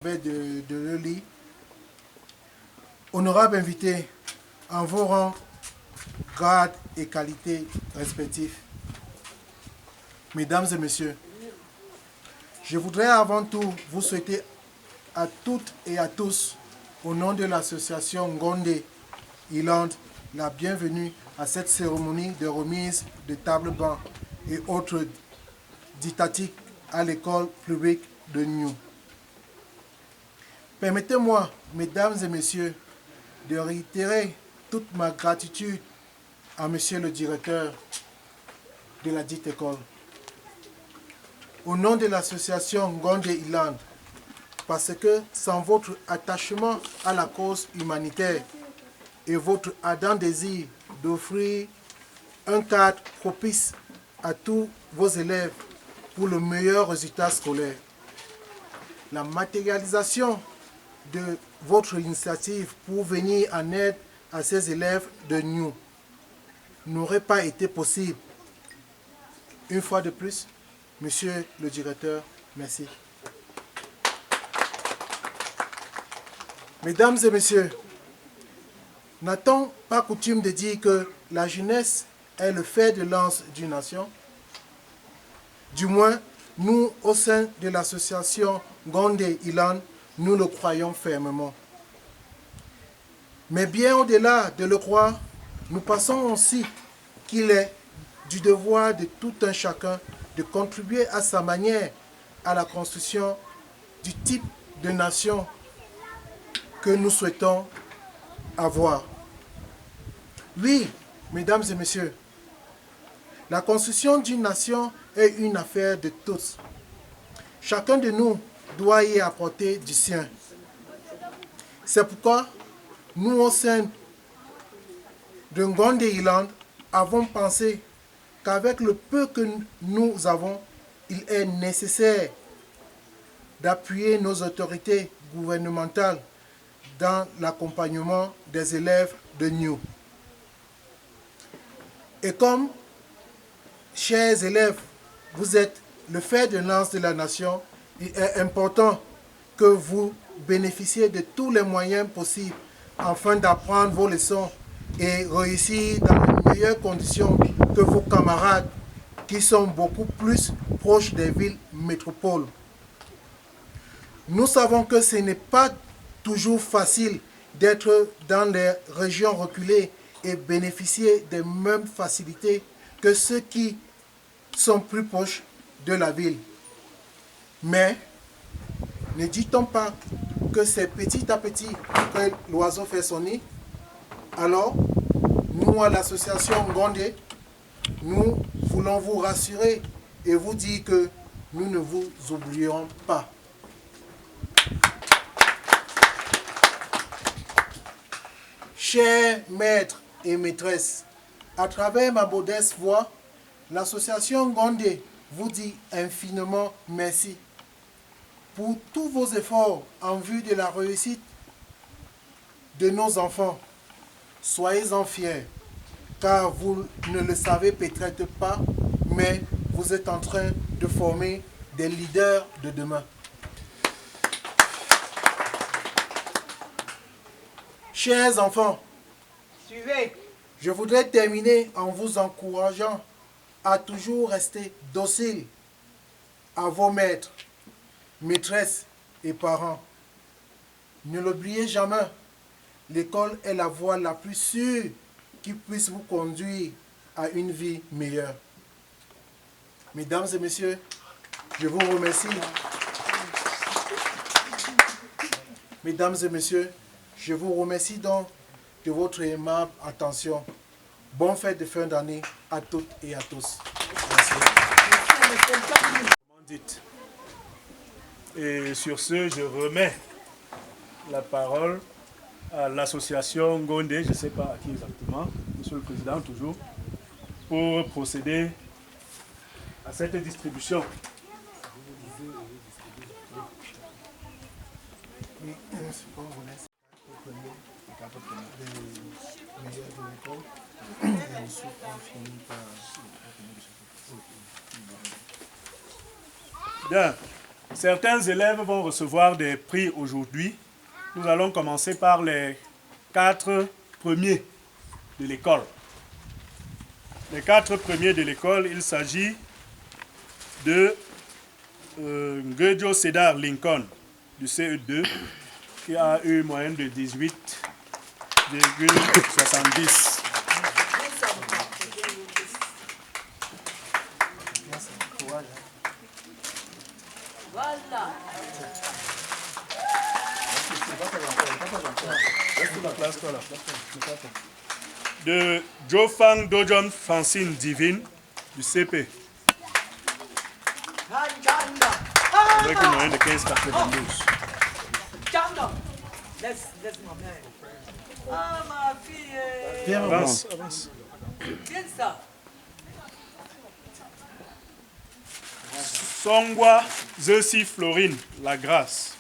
De le lire. Honorable invité, en vos rangs, grades et qualités respectifs, mesdames et messieurs, je voudrais avant tout vous souhaiter à toutes et à tous, au nom de l'association Ngondé Iland, la bienvenue à cette cérémonie de remise de table-banc et autres didactiques à l'école publique de New. Permettez-moi, mesdames et messieurs, de réitérer toute ma gratitude à monsieur le directeur de la dite école. Au nom de l'association Ngondé Iland, parce que sans votre attachement à la cause humanitaire et votre ardent désir d'offrir un cadre propice à tous vos élèves pour le meilleur résultat scolaire, la matérialisation de votre initiative pour venir en aide à ces élèves de New n'aurait pas été possible. Une fois de plus, monsieur le directeur, merci. Mesdames et messieurs, n'a-t-on pas coutume de dire que la jeunesse est le fer de lance d'une nation? Du moins, nous, au sein de l'association Ngondé Iland, nous le croyons fermement. Mais bien au-delà de le croire, nous pensons aussi qu'il est du devoir de tout un chacun de contribuer à sa manière à la construction du type de nation que nous souhaitons avoir. Oui, mesdames et messieurs, la construction d'une nation est une affaire de tous. Chacun de nous doit y apporter du sien. C'est pourquoi nous, au sein de Ngondé Iland, avons pensé qu'avec le peu que nous avons, il est nécessaire d'appuyer nos autorités gouvernementales dans l'accompagnement des élèves de New. Et comme, chers élèves, vous êtes le fer de lance de la nation, il est important que vous bénéficiez de tous les moyens possibles afin d'apprendre vos leçons et réussir dans les meilleures conditions que vos camarades qui sont beaucoup plus proches des villes métropoles. Nous savons que ce n'est pas toujours facile d'être dans les régions reculées et bénéficier des mêmes facilités que ceux qui sont plus proches de la ville. Mais ne dit-on pas que c'est petit à petit que l'oiseau fait son nid? Alors, nous à l'association Ngondé, nous voulons vous rassurer et vous dire que nous ne vous oublierons pas. Chers maîtres et maîtresses, à travers ma modeste voix, l'association Ngondé vous dit infiniment merci pour tous vos efforts en vue de la réussite de nos enfants. Soyez-en fiers, car vous ne le savez peut-être pas, mais vous êtes en train de former des leaders de demain. Chers enfants, suivez. Je voudrais terminer en vous encourageant à toujours rester docile à vos maîtres, maîtresses et parents. Ne l'oubliez jamais, l'école est la voie la plus sûre qui puisse vous conduire à une vie meilleure. Mesdames et messieurs, je vous remercie. Mesdames et messieurs, je vous remercie donc de votre aimable attention. Bonne fête de fin d'année à toutes et à tous. Merci. Et sur ce, je remets la parole à l'association Ngondé, je ne sais pas à qui exactement, monsieur le président toujours, pour procéder à cette distribution. Bien. Certains élèves vont recevoir des prix aujourd'hui. Nous allons commencer par les 4 premiers de l'école. Les 4 premiers de l'école, il s'agit de Ngedjo Cedar Lincoln du CE2 qui a eu une moyenne de 18,70. De Jofang Dojon Francine Divine du CP. Avec une moyenne de 15,92. Ah, ma fille. Avance, avance. Bien ça. Songwa Zesi Florine, la grâce.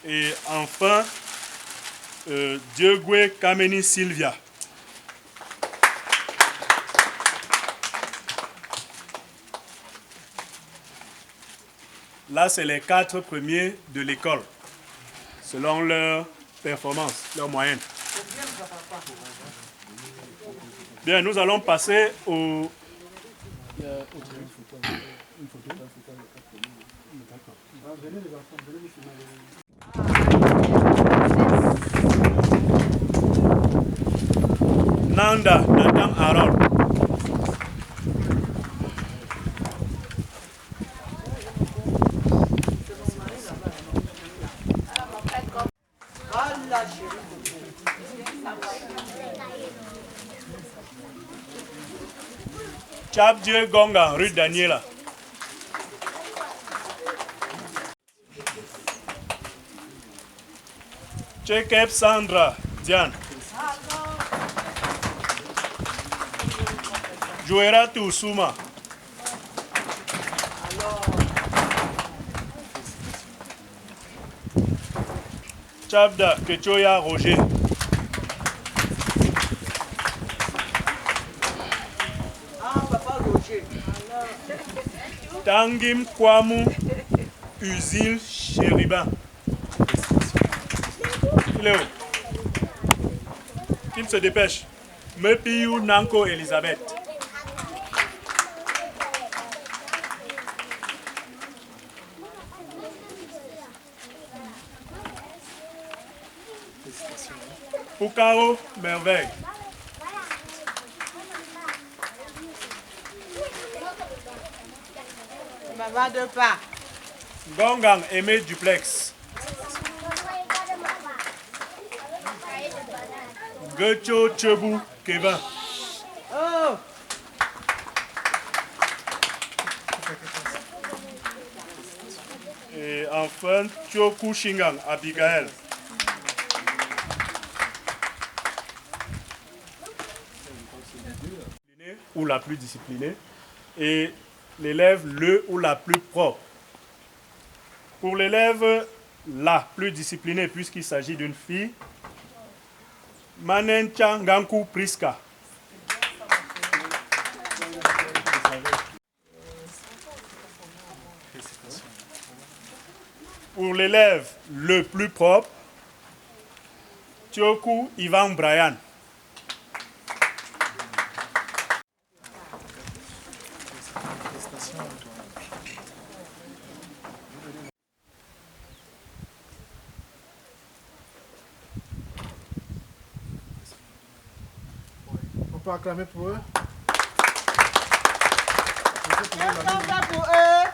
Et enfin, Diogwe Kameni Sylvia. Là, c'est les 4 premiers de l'école, selon leur performance, leur moyenne. Bien, nous allons passer au... Nanda Nathan Aaron. Voilà, chérie. Chabdieu Gonga, rue Daniela. Chekep Sandra, Diane. Joueratu Souma. Chabda Kechoya Roger. Ah, papa Roger. Tangim Kwamu Usil Chériban. Il est où? Qu'il se dépêche. Mepiou Nanko Elisabeth. Pukao Merveille. Maman de pas. Gongang Aimé Duplex. Gecho Chebu Kevin. Oh. Et enfin, Choku Shingang Abigail. Ou la plus disciplinée. Et l'élève le ou la plus propre. Pour l'élève la plus disciplinée, puisqu'il s'agit d'une fille, Manencha Nganku Priska. Pour l'élève le plus propre, Tioku Ivan Brian. On peut acclamer pour eux. Pour eux.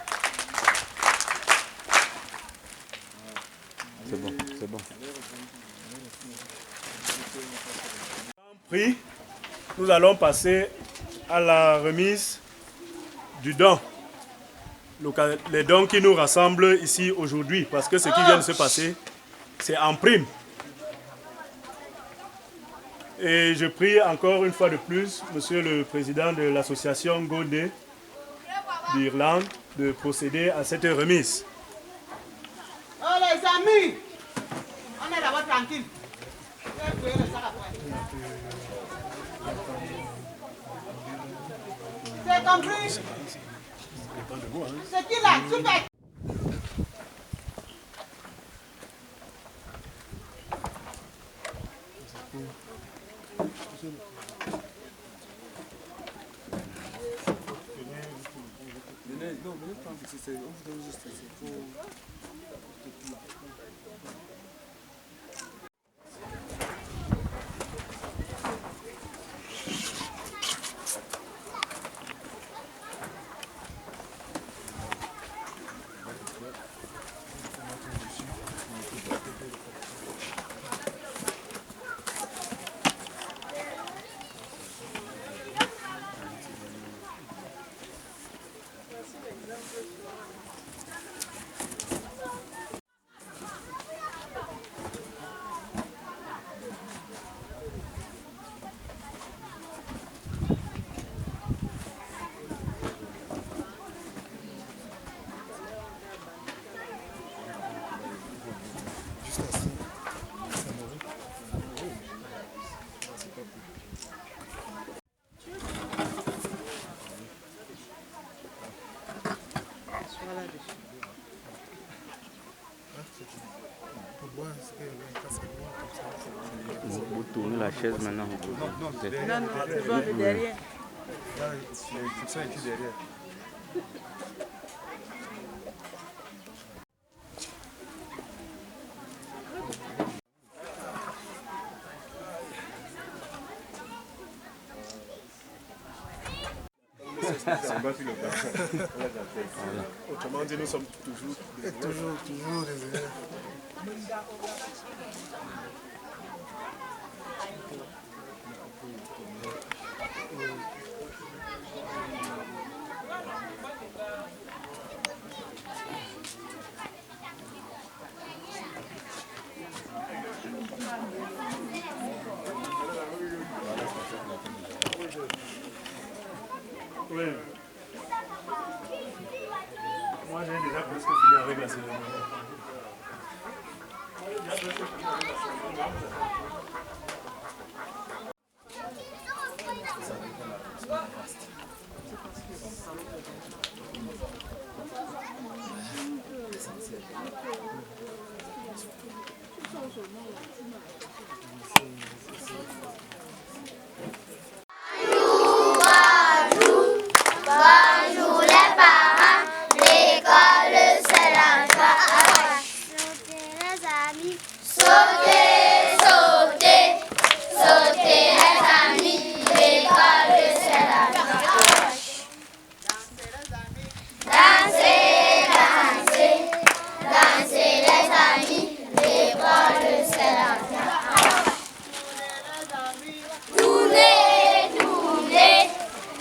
C'est bon, c'est bon. Puis, nous allons passer à la remise du don. Les dons qui nous rassemblent ici aujourd'hui, parce que ce qui vient de se passer, c'est en prime. Et je prie encore une fois de plus, Monsieur le Président de l'association Gondé d'Irlande, de procéder à cette remise. Oh les amis, on est là-bas tranquille. C'est compris? C'est qui là? Super! Non, venez prendre ici, on vous donne juste ici. Vous tournez la chaise maintenant. Non, c'est bon, le derrière. Là, c'est ça ici derrière. Autrement dit, nous sommes toujours Toujours des élèves. Oui. Moi, j'ai déjà presque fini avec la cérémonie. Bonjour les parents, l'école c'est l'endroit à sauter les amis, sauter, sauter, sauter les amis, l'école c'est l'endroit à danser, danser, danser les amis, l'école c'est l'endroit à tourner, tourner,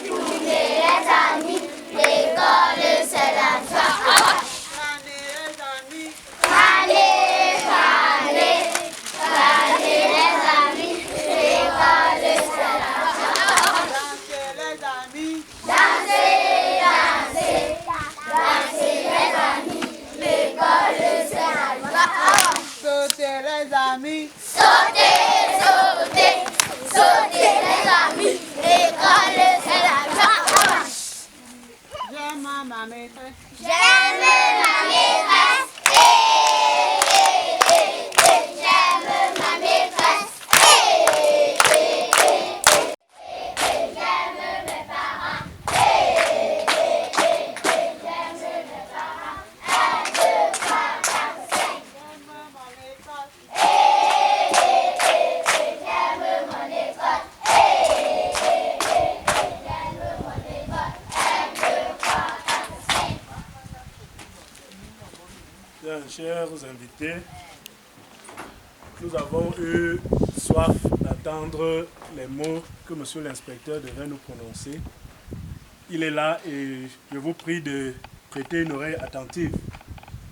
tourner les amis, l'école c'est l'endroit. Allez, allez, allez les amis, l'école c'est l'endroit. Danser, danser, danser les amis, l'école c'est l'endroit. Sauter les amis. Sauter, sauter, sauter les amis, l'école c'est l'endroit. J'aime ma maîtresse. J'aime ma maîtresse. J'aime ma maîtresse. J'aime mes parents. J'aime mes parents. 1, 2, 3, 4, 5. J'aime mon école. J'aime mon école. J'aime mon école. 1, 2, 3, 4, 5. Bien, chers invités, nous avons eu soif d'entendre les mots que monsieur l'inspecteur devait nous prononcer. Il est là et je vous prie de prêter une oreille attentive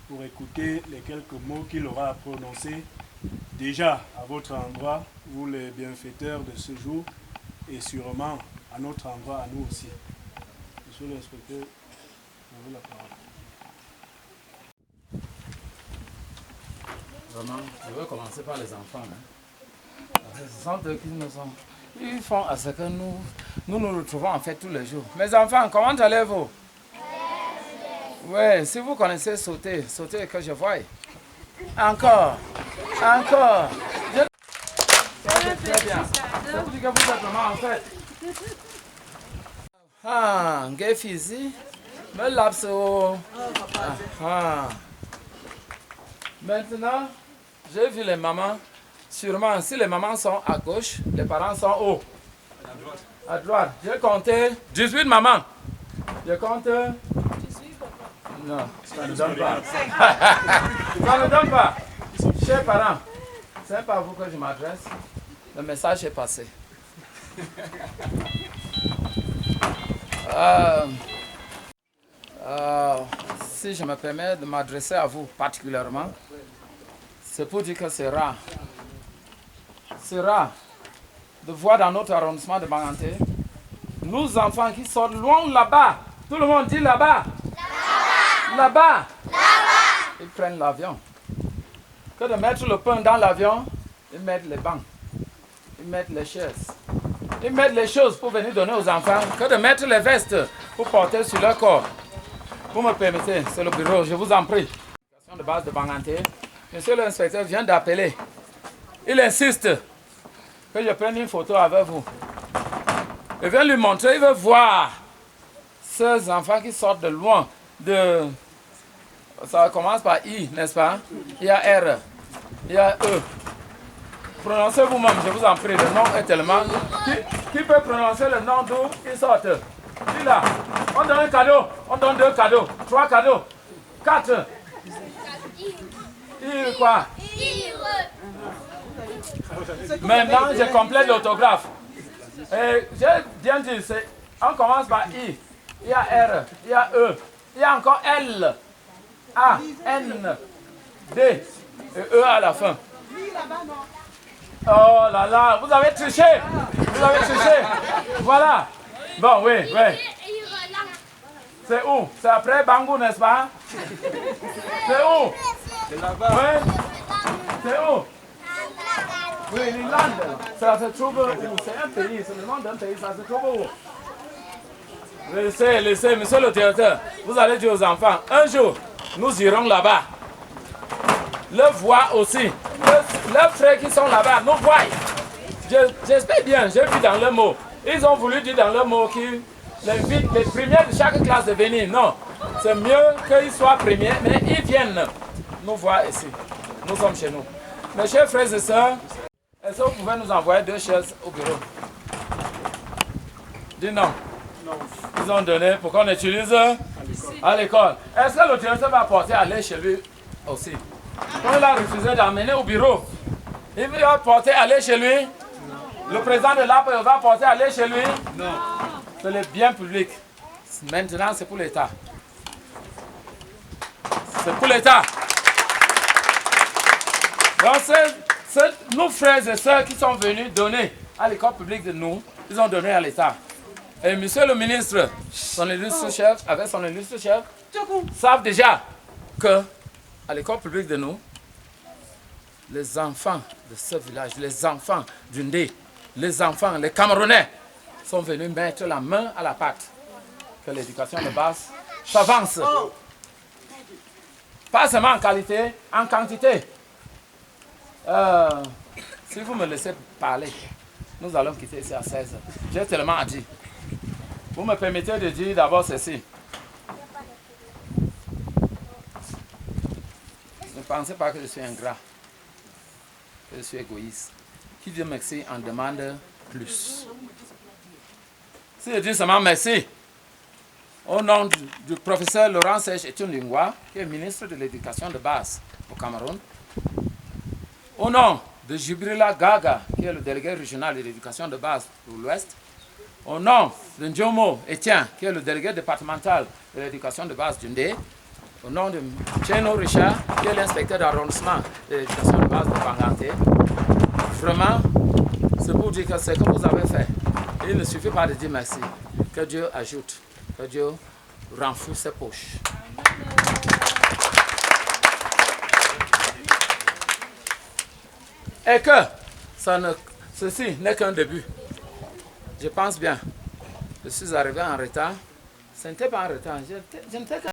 pour écouter les quelques mots qu'il aura à prononcer déjà à votre endroit, vous les bienfaiteurs de ce jour, et sûrement à notre endroit, à nous aussi. Monsieur l'inspecteur, vous avez la parole. Vraiment, je vais commencer par les enfants. Ce sont eux qui nous ont. Ils font à ce que nous retrouvons en fait tous les jours. Mes enfants, comment allez-vous? Oui, si vous connaissez sauter, sautez que je voie. Encore. Très bien. Ça veut dire que vous êtes vraiment en fait. Ah, Gefizi. Me lapse au. Maintenant, j'ai vu les mamans. Sûrement, si les mamans sont à gauche, les parents sont où? À droite. J'ai compté 18 mamans. Je compte. Non, ça ne donne pas. Ça ne donne pas. Chers parents, c'est pas à vous que je m'adresse. Le message est passé. Si je me permets de m'adresser à vous particulièrement, c'est pour dire que c'est rare. C'est rare de voir dans notre arrondissement de Banganté, nos enfants qui sortent loin là-bas. Tout le monde dit là-bas. Là-bas. Ils prennent l'avion. Que de mettre le pain dans l'avion, ils mettent les bancs. Ils mettent les chaises. Ils mettent les choses pour venir donner aux enfants. Que de mettre les vestes pour porter sur leur corps. Vous me permettez, c'est le bureau, je vous en prie. De base de Banganté. Monsieur l'inspecteur vient d'appeler. Il insiste que je prenne une photo avec vous. Je viens lui montrer, il veut voir ces enfants qui sortent de loin. Ça commence par I, n'est-ce pas? Il y a R, il y a E. Prononcez vous-même, je vous en prie, le nom est tellement... Qui peut prononcer le nom d'où ils sortent? Qui là? On donne un cadeau, on donne 2 cadeaux, 3 cadeaux, 4. I quoi? Maintenant, je complète l'autographe. Et j'ai bien dit, on commence par I, il y a R, il y a E, il y a encore L, A, N, D et E à la fin. Oh là là, vous avez triché. Vous avez triché. Voilà. Bon, oui. C'est où? C'est après Bangou, n'est-ce pas? C'est où? C'est là-bas. Oui. C'est où? Oui, l'Irlande. Ça se trouve où? C'est un pays, c'est le nom d'un pays, ça se trouve où? Laissez, monsieur le directeur. Vous allez dire aux enfants, un jour, nous irons là-bas. Le voir aussi. Leurs frères qui sont là-bas nous voient. J'espère bien, j'ai vu dans le mot. Ils ont voulu dire dans le mot qu'ils invitent les premiers de chaque classe de venir. Non, c'est mieux qu'ils soient premiers, mais ils viennent nous voir ici. Nous sommes chez nous. Mes chers frères et sœurs, est-ce que vous pouvez nous envoyer 2 chaises au bureau? Dis non. Ils ont donné pour qu'on utilise à l'école. Est-ce que le directeur va porter à aller chez lui aussi? Quand il a refusé d'amener au bureau, il va porter aller chez lui. Le président de l'APE va porter aller chez lui. Non. C'est le bien public. Maintenant, c'est pour l'État. C'est pour l'État. Donc, c'est nos frères et sœurs qui sont venus donner à l'école publique de nous, ils ont donné à l'État. Et monsieur le ministre, son illustre chef, avec son illustre chef, savent déjà que à l'école publique de nous, les enfants de ce village, les enfants du Ndé, les enfants, les Camerounais, sont venus mettre la main à la pâte. Que l'éducation de base s'avance. Pas seulement en qualité, en quantité. Si vous me laissez parler, nous allons quitter ici à 16 h. J'ai tellement à dire. Vous me permettez de dire d'abord ceci. Ne pensez pas que je suis ingrat, que je suis égoïste. Qui dit merci en demande plus. Si je dis seulement merci, au nom du professeur Laurent Serge Etienne-Lingwa, qui est ministre de l'Éducation de base au Cameroun, au nom de Jibrila Gaga, qui est le délégué régional de l'éducation de base pour l'Ouest, au nom de Ndjomo Etienne, qui est le délégué départemental de l'éducation de base du Ndé, au nom de Cheno Richard, qui est l'inspecteur d'arrondissement de l'éducation de base de Banganté, vraiment, c'est pour dire que ce que vous avez fait, il ne suffit pas de dire merci. Que Dieu ajoute, que Dieu renflouе ses poches. Et que Ceci n'est qu'un début. Je pense bien. Je suis arrivé en retard. Ce n'était pas en retard. Je n'étais qu'en